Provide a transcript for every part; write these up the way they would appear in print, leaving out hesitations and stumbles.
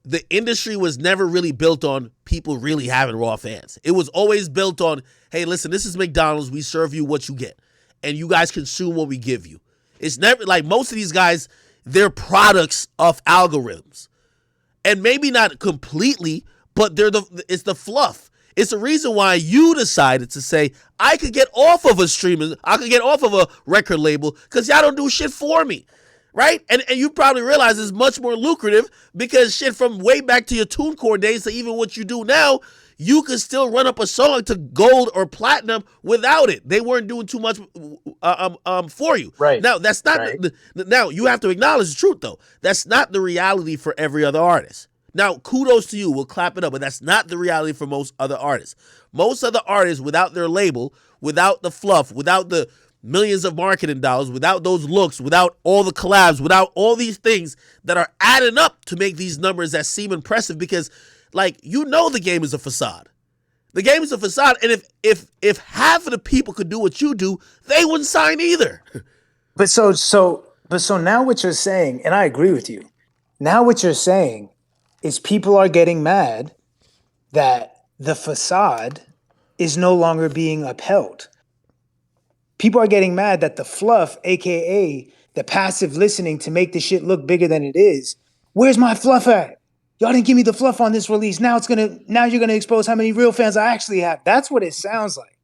the industry was never really built on people really having raw fans. It was always built on, hey, listen, this is McDonald's. We serve you what you get, and you guys consume what we give you. It's never like most of these guys, they're products of algorithms, and maybe not completely, but it's the fluff. It's the reason why you decided to say, I could get off of a streaming, I could get off of a record label because y'all don't do shit for me. Right? And you probably realize it's much more lucrative because shit, from way back to your TuneCore days to even what you do now, you can still run up a song to gold or platinum without it. They weren't doing too much for you. Right. Now, that's not, right. Now you have to acknowledge the truth though. That's not the reality for every other artist. Now, kudos to you. We'll clap it up, but that's not the reality for most other artists. Most other artists, without their label, without the fluff, without the millions of marketing dollars, without those looks, without all the collabs, without all these things that are adding up to make these numbers that seem impressive, because, like, you know, the game is a facade. The game is a facade, and if half of the people could do what you do, they wouldn't sign either. But so now what you're saying, and I agree with you. Now what you're saying is people are getting mad that the facade is no longer being upheld. People are getting mad that the fluff, aka the passive listening to make the shit look bigger than it is. Where's my fluff at? Y'all didn't give me the fluff on this release. Now you're gonna expose how many real fans I actually have. That's what it sounds like.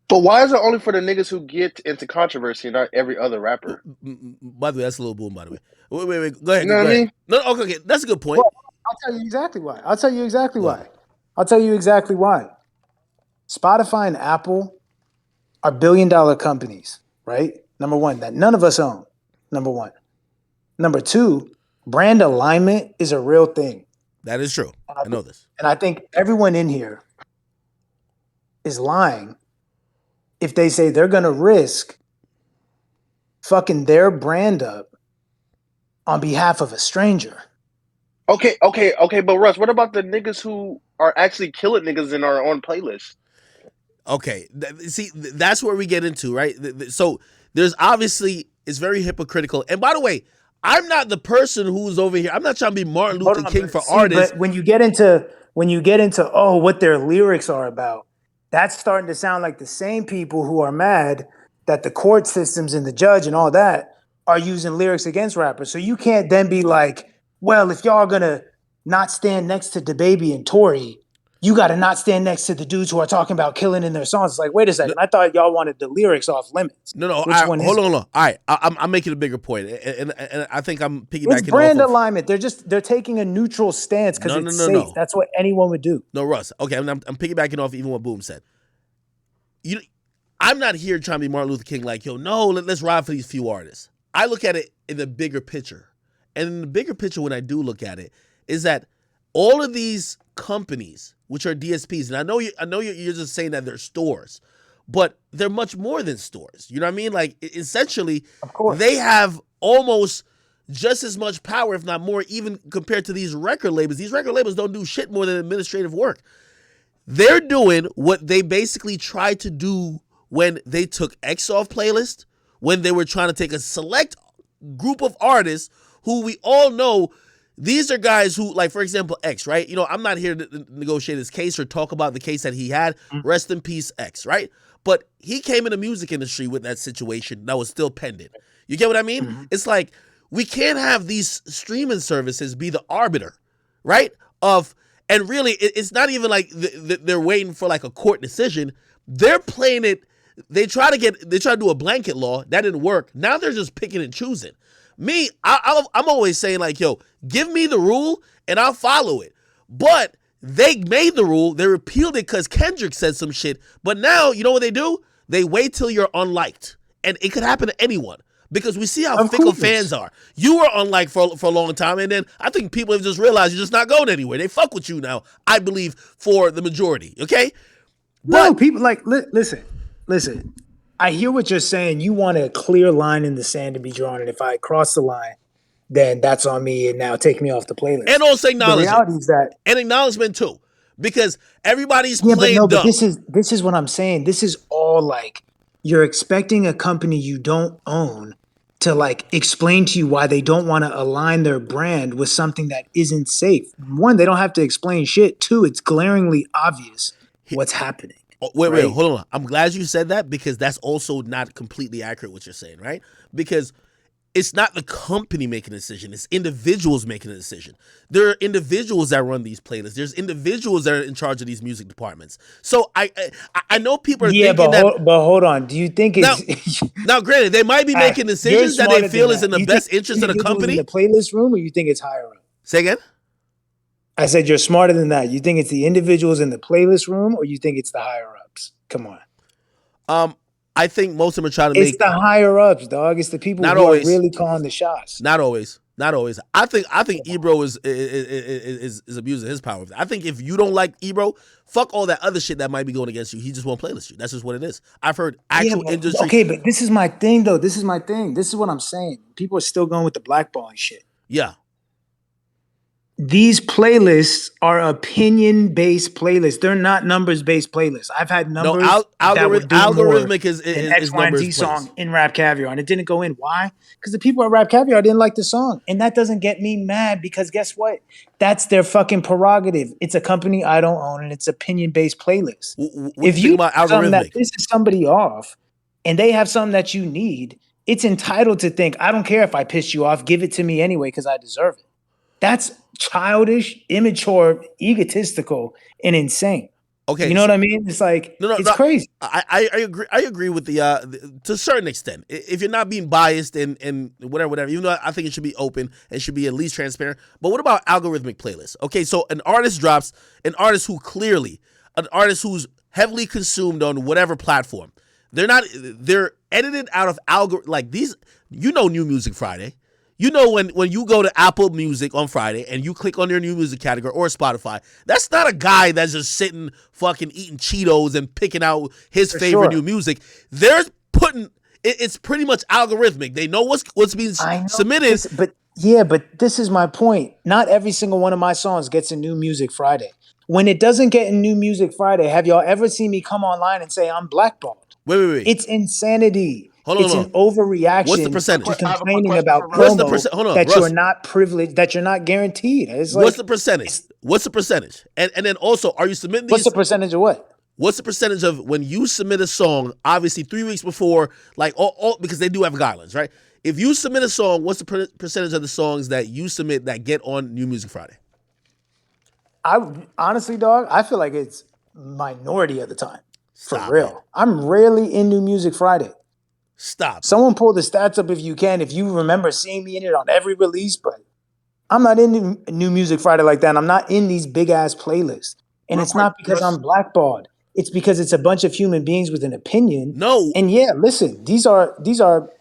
But why is it only for the niggas who get into controversy and not every other rapper? By the way, that's a little boom, by the way. Wait. Go ahead. You know what I mean? No, okay. That's a good point. Well, I'll tell you exactly why. Spotify and Apple are billion-dollar companies, right? Number one, that none of us own. Number one. Number two, brand alignment is a real thing. That is true. I know this. And I think everyone in here is lying if they say they're going to risk fucking their brand up on behalf of a stranger. Okay, but Russ, what about the niggas who are actually killing niggas in our own playlist? Okay, see, that's where we get into, right? So there's obviously, it's very hypocritical. And by the way, I'm not the person who's over here. I'm not trying to be Martin Luther King for artists. But when you get into what their lyrics are about, that's starting to sound like the same people who are mad that the court systems and the judge and all that are using lyrics against rappers. So you can't then be like, well, if y'all are gonna not stand next to DaBaby and Tory, you got to not stand next to the dudes who are talking about killing in their songs. It's like, wait a second. I thought y'all wanted the lyrics off limits. No. Hold on. All right. I'm making a bigger point. And I think I'm piggybacking. It's brand alignment. They're taking a neutral stance because it's safe. No. That's what anyone would do. No, Russ. Okay. I'm piggybacking off even what Boom said. I'm not here trying to be Martin Luther King like, yo, no, let's ride for these few artists. I look at it in the bigger picture. And in the bigger picture, when I do look at it, is that all of these companies, which are DSPs, and I know you're just saying that they're stores, but they're much more than stores. You know what I mean? Like, essentially, of course, they have almost just as much power, if not more, even compared to these record labels. These record labels don't do shit more than administrative work. They're doing what they basically tried to do when they took X off playlist, when they were trying to take a select group of artists who we all know. These are guys who, like, for example, X, right? You know, I'm not here to negotiate his case or talk about the case that he had. Rest in peace, X, right? But he came in the music industry with that situation that was still pending. You get what I mean? Mm-hmm. It's like, we can't have these streaming services be the arbiter, right? And really, it's not even like they're waiting for like a court decision. They're playing it. They try to do a blanket law. That didn't work. Now they're just picking and choosing. Me, I'm always saying like, yo, give me the rule and I'll follow it. But they made the rule. They repealed it because Kendrick said some shit. But now, you know what they do? They wait till you're unliked. And it could happen to anyone because we see how fickle fans are. You were unliked for a long time. And then I think people have just realized you're just not going anywhere. They fuck with you now, I believe, for the majority. Okay? But no, people like, listen. I hear what you're saying. You want a clear line in the sand to be drawn, and if I cross the line, then that's on me, and now take me off the playlist. And also acknowledge the reality is that, and acknowledgement too, because everybody's playing dumb. But this is what I'm saying. This is all like you're expecting a company you don't own to like explain to you why they don't want to align their brand with something that isn't safe. One, they don't have to explain shit. Two, it's glaringly obvious what's happening. Wait, right? hold on. I'm glad you said that because that's also not completely accurate what you're saying, right? Because it's not the company making a decision. It's individuals making a decision. There are individuals that run these playlists. There's individuals that are in charge of these music departments. So I know people are thinking but hold on. Do you think it's now? Granted, they might be making decisions that they feel is in the best interest of the company. In the playlist room, or you think it's higher up? Say again. I said you're smarter than that. You think it's the individuals in the playlist room, or you think it's the higher ups? Come on. I think most of them are trying to It's the higher ups, dog. It's the people who are really calling the shots. Not always. I think Ebro is abusing his power. I think if you don't like Ebro, fuck all that other shit that might be going against you. He just won't playlist you. That's just what it is. I've heard actual industry. Okay, but this is my thing, though. This is what I'm saying. People are still going with the blackballing shit. Yeah. These playlists are opinion-based playlists. They're not numbers-based playlists. I've had numbers algorithmic is an X, Y, and Z song in Rap Caviar, and it didn't go in. Why? Because the people at Rap Caviar didn't like the song, and that doesn't get me mad because guess what? That's their fucking prerogative. It's a company I don't own, and it's opinion-based playlist. If you think something that pisses somebody off, and they have something that you need, it's entitled to think, I don't care if I pissed you off, give it to me anyway because I deserve it. That's childish, immature, egotistical, and insane. Okay, you know what I mean? It's like it's crazy. I agree. I agree with the to a certain extent. If you're not being biased and whatever. Even though I think it should be open and should be at least transparent. But what about algorithmic playlists? Okay, so an artist drops an artist who's heavily consumed on whatever platform. They're edited out of like these. You know, New Music Friday. You know when you go to Apple Music on Friday and you click on their new music category or Spotify, that's not a guy that's just sitting fucking eating Cheetos and picking out his favorite new music. They're putting it's pretty much algorithmic. They know what's being submitted. But this is my point. Not every single one of my songs gets a New Music Friday. When it doesn't get a New Music Friday, have y'all ever seen me come online and say I'm blackballed? Wait. It's insanity. Hold on. An overreaction. What's the percentage? To complaining about promo that you're not privileged, that you're not guaranteed. It's like, what's the percentage? What's the percentage? And then also, are you submitting these? What's the percentage of what? What's the percentage of when you submit a song, obviously 3 weeks before, like all because they do have guidelines, right? If you submit a song, what's the percentage of the songs that you submit that get on New Music Friday? Honestly, dog, I feel like it's minority of the time. For real. I'm rarely in New Music Friday. Stop. Someone pull the stats up if you can. If you remember seeing me in it on every release, but I'm not in New Music Friday like that. I'm not in these big ass playlists. And it's not because I'm blackballed. It's because it's a bunch of human beings with an opinion. No. And yeah, listen, these are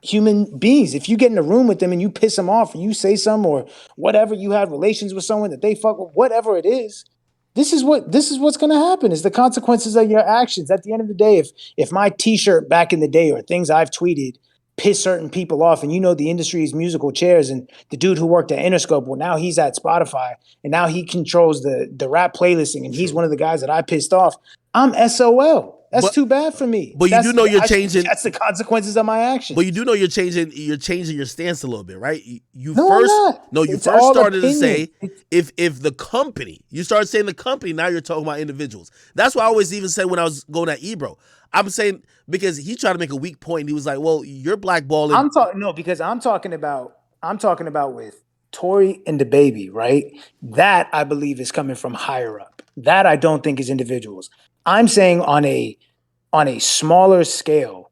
human beings. If you get in a room with them and you piss them off or you say something or whatever, you have relations with someone that they fuck with, whatever it is, this is what's going to happen. Is the consequences of your actions. At the end of the day, if my T-shirt back in the day or things I've tweeted piss certain people off, and you know the industry's musical chairs, and the dude who worked at Interscope, well, now he's at Spotify, and now he controls the rap playlisting, and he's one of the guys that I pissed off. I'm SOL. That's too bad for me. But you do know you're changing. That's the consequences of my actions. But you do know you're changing your stance a little bit, right? You No, first I'm not. you It's first all started opinion. to say if the company, you started saying the company, now you're talking about individuals. That's why I always even said when I was going at Ebro. I'm saying because he tried to make a weak point. He was like, "Well, you're blackballing." Because I'm talking about with Tory and the baby, right? That I believe is coming from higher up. That I don't think is individuals. I'm saying on a smaller scale,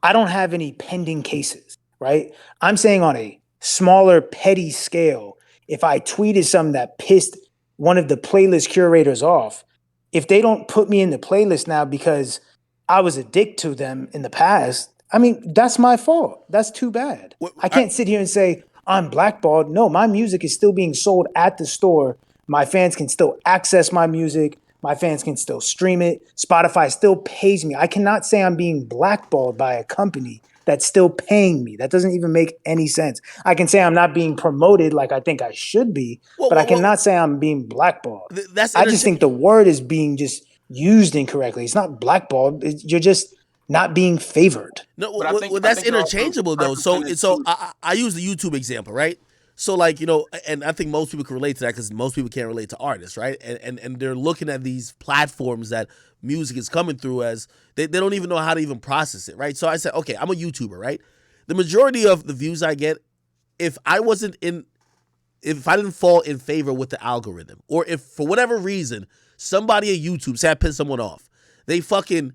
I don't have any pending cases, right? I'm saying on a smaller petty scale, if I tweeted something that pissed one of the playlist curators off, if they don't put me in the playlist now because I was a dick to them in the past, I mean, that's my fault. That's too bad. I can't sit here and say I'm blackballed. No, my music is still being sold at the store. My fans can still access my music. My fans can still stream it. Spotify still pays me. I cannot say I'm being blackballed by a company that's still paying me. That doesn't even make any sense. I can say I'm not being promoted like I think I should be, but I cannot say I'm being blackballed. I just think the word is being just used incorrectly. It's not blackballed. You're just not being favored. No, But I think that's you're also interchangeable though. prefacing it So too. I use the YouTube example, right? So like and I think most people can relate to that because most people can't relate to artists, right? And they're looking at these platforms that music is coming through as they don't even know how to even process it, right? So I said, okay, I'm a YouTuber, right? The majority of the views I get, if I didn't fall in favor with the algorithm, or if for whatever reason somebody at YouTube, say I pissed someone off, they fucking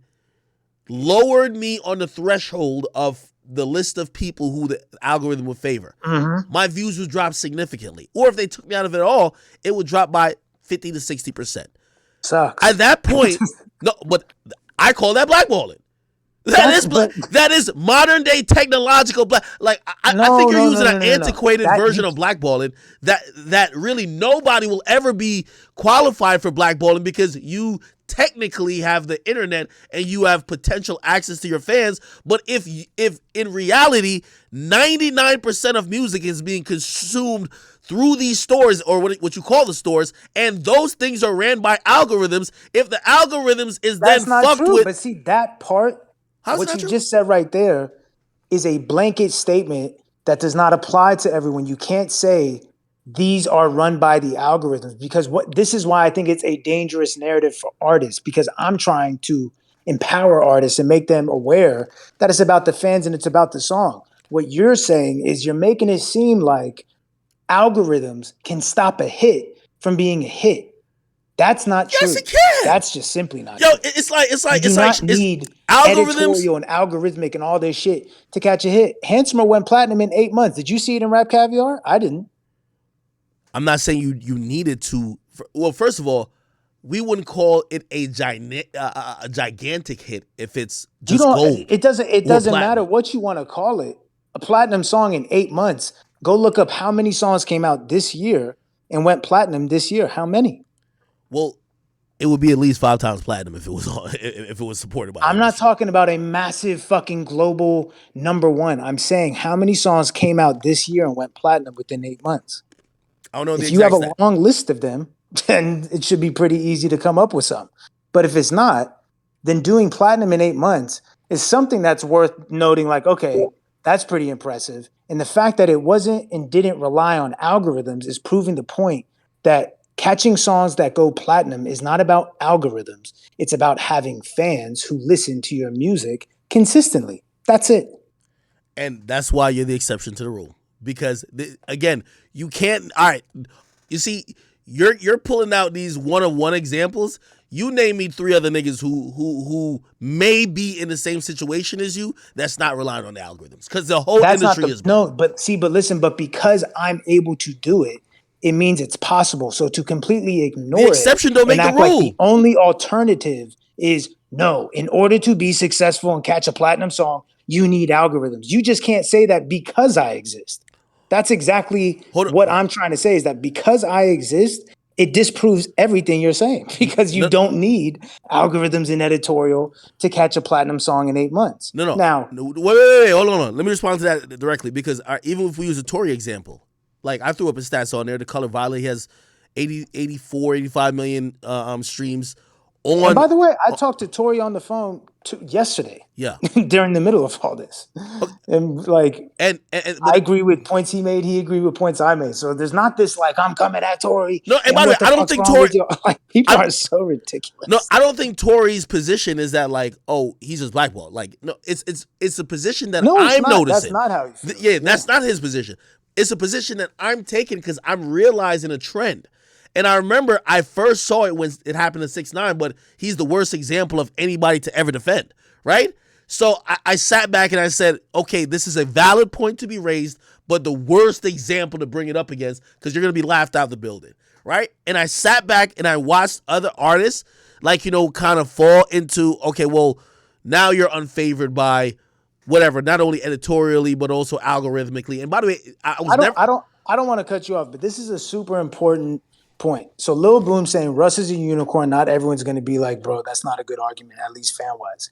lowered me on the threshold of the list of people who the algorithm would favor, my views would drop significantly. Or if they took me out of it all, it would drop by 50 to 60%. Sucks. At that point, no, but I call that blackballing. That is modern day technological black. Like I think you're using an antiquated version of blackballing that really nobody will ever be qualified for blackballing because you technically have the internet and you have potential access to your fans. But if in reality 99% of music is being consumed through these stores, or what you call the stores, and those things are ran by algorithms, if the algorithms is That's then not fucked true. with, But see, that part, how's what that you true? just said right there, is a blanket statement that does not apply to everyone. You can't say these are run by the algorithms because this is why I think it's a dangerous narrative for artists, because I'm trying to empower artists and make them aware that it's about the fans and it's about the song. What you're saying is you're making it seem like algorithms can stop a hit from being a hit. That's not Yes, true. it can. That's just simply not Yo, true. You do not it's need algorithms. editorial and algorithmic and all this shit to catch a hit. Handsomer went platinum in 8 months. Did you see it in Rap Caviar? I didn't. I'm not saying you needed to. Well, first of all, we wouldn't call it a gigantic hit if it's You just don't. gold It doesn't. It or doesn't matter platinum. what you want to call it. A platinum song in 8 months. Go look up how many songs came out this year and went platinum this year. How many? Well, it would be at least 5 times platinum if it was if it was supported by the I'm not industry. talking about a massive fucking global number one. I'm saying how many songs came out this year and went platinum within 8 months. I don't know the If you have exact a stat. long list of them, then it should be pretty easy to come up with some. But if it's not, then doing platinum in 8 months is something that's worth noting, like, okay, that's pretty impressive. And the fact that it wasn't and didn't rely on algorithms is proving the point that catching songs that go platinum is not about algorithms. It's about having fans who listen to your music consistently. That's it. And that's why you're the exception to the rule. Because again, you can't. All right, you see, you're pulling out these one-on-one examples. You name me 3 other niggas who may be in the same situation as you. That's not relying on the algorithms because the whole That's not industry the is no, but see, but listen, but because I'm able to do it, it means it's possible. So to completely the ignore it exception. Don't and make the act like the rule. only alternative is no, in order to be successful and catch a platinum song, you need algorithms. You just can't say that because I exist. That's exactly Hold what on. I'm trying to say, is that because I exist, it disproves everything you're saying because you No, don't need algorithms and editorial to catch a platinum song in 8 months. no, no. Now, No, wait. Hold on. Let me respond to that directly because even if we use a Tory example, like I threw up his stats on there. The Color Violet, he has 80, 84, 85 million streams and on. by the way, I talked to Tori on the phone yesterday Yeah. during the middle of all this. Okay. And like, I But agree with points he made. He agreed with points I made. So there's not this like, I'm coming at Tori no. And and by the way, what the I don't fuck's think wrong Tory. with you? Like, people I are so no. ridiculous. I don't think Tory's position is that like, oh, he's just blackballed. Like, no. It's a position that No, it's I'm not. That's noticing. not how he feels. Yeah, Yeah. that's not his position. It's a position that I'm taking because I'm realizing a trend. And I remember I first saw it when it happened to 6ix9ine, but he's the worst example of anybody to ever defend, right? So I sat back and I said, okay, this is a valid point to be raised, but the worst example to bring it up against because you're going to be laughed out of the building, right? And I sat back and I watched other artists, like, kind of fall into, okay, well, now you're unfavored by whatever, not only editorially, but also algorithmically. And by the way, I was never. I don't want to cut you off, but this is a super important point. So Lil Boom saying Russ is a unicorn. Not everyone's going to be like, bro, that's not a good argument, at least fan wise.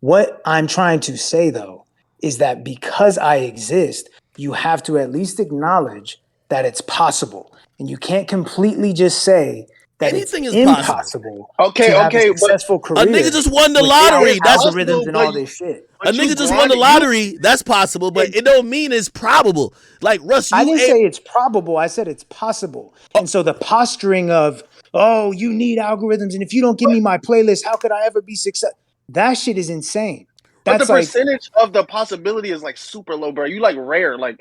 What I'm trying to say though is that because I exist, you have to at least acknowledge that it's possible, and you can't completely just say that Anything it's is possible. impossible Okay, to have a okay, but successful career. A nigga just won the with lottery. AI That's algorithms and but all you- this shit. a but you nigga just won the grinded- lottery. That's possible, but it don't mean it's probable. Like Russ, I you didn't ain't. say it's probable. I said it's possible. And so the posturing of, oh, you need algorithms, and if you don't give me my playlist, how could I ever be successful? That shit is insane. But the That's like, percentage of the possibility is like super low, bro. You like rare. Like